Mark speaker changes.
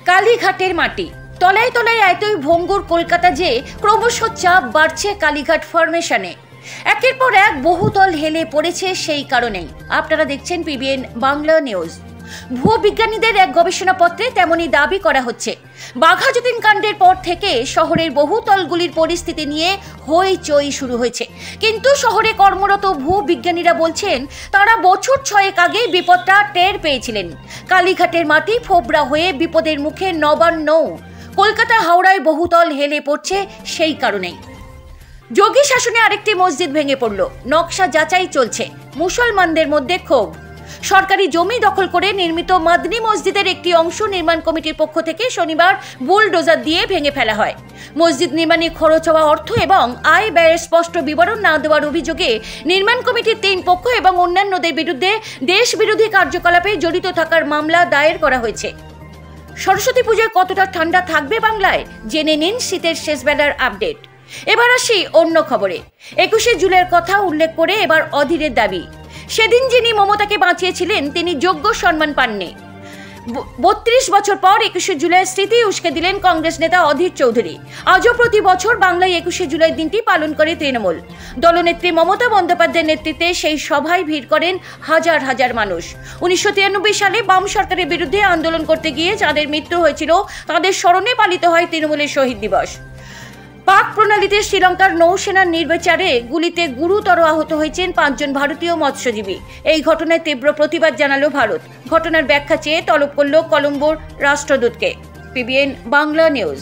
Speaker 1: কালীঘাটের মাটি তলায় তলায় এতই ভঙ্গুর কলকাতা যে ক্রমশ চাপ বাড়ছে কালীঘাট ফরমেশনে। একের পর এক বহুতল হেলে পড়েছে সেই কারণেই। আপনারা দেখছেন পিবিএন বাংলা নিউজ। ভূবিজ্ঞানীদের এক গবেষণাপত্রে তেমনই দাবি করা হচ্ছে, বাঘাযতীন কাণ্ডের পর থেকে শহরের বহুতলগুলির পরিস্থিতি নিয়ে হইচই শুরু হয়েছে। কিন্তু শহরে কর্মরত ভূবিজ্ঞানীরা বলছেন তারা বছর 6 আগে বিপদটা টের পেয়েছিলেন। কালীঘাটের মাটি ফোবরা হয়ে বিপদের মুখে নবান্ন। কলকাতা হাওড়ায় বহুতল হেলে পড়ছে সেই কারণেই। যোগী শাসনে আরেকটি মসজিদ ভেঙে পড়ল, নকশা যাচাই চলছে। মুসলমানদের মধ্যে ক্ষোভ। সরকারি জমি দখল করে নির্মিত মাদনী মসজিদের একটি অংশ নির্মাণ কমিটির পক্ষ থেকে শনিবার বুলডোজার দিয়ে ভেঙে ফেলা হয়। মসজিদ নির্মাণে খরচ হওয়া অর্থ এবং আয় ব্যয়ের স্পষ্ট বিবরণ না দেওয়ার অভিযোগে নির্মাণ কমিটির 3 পক্ষ এবং অন্যান্যদের বিরুদ্ধে দেশবিরোধী কার্যকলাপে জড়িত থাকার মামলা দায়ের করা হয়েছে। সরস্বতী পুজোয় কতটা ঠান্ডা থাকবে বাংলায়, জেনে নিন শীতের শেষ বেলার আপডেট। এবার আসি অন্য খবরে। 21শে জুলাইয়ের কথা উল্লেখ করে এবার অধীরের দাবি, সেদিন যিনি মমতাকে বাঁচিয়েছিলেন তিনি যোগ্য সম্মান পাননি। 32 বছর পর 21শে জুলাইয়ের স্মৃতি উস্কে দিলেন কংগ্রেস নেতা অধীর চৌধুরী। আজও প্রতি বছর বাংলায় 21শে জুলাই দিনটি পালন করে তৃণমূল। দলনেত্রী মমতা বন্দ্যোপাধ্যায়ের নেতৃত্বে সেই সভায় ভিড় করেন হাজার হাজার মানুষ। 1993 সালে বাম সরকারের বিরুদ্ধে আন্দোলন করতে গিয়ে যাদের মৃত্যু হয়েছিল তাদের স্মরণে পালিত হয় তৃণমূলের শহীদ দিবস। পাক প্রণালীতে শ্রীলঙ্কার নৌসেনার নির্বিচারে গুলিতে গুরুতর আহত হয়েছেন 5 জন ভারতীয় মৎস্যজীবী। এই ঘটনায় তীব্র প্রতিবাদ জানালো ভারত। ঘটনার ব্যাখ্যা চেয়ে তলব করল কলম্বোর রাষ্ট্রদূতকে। PBN Bangla news.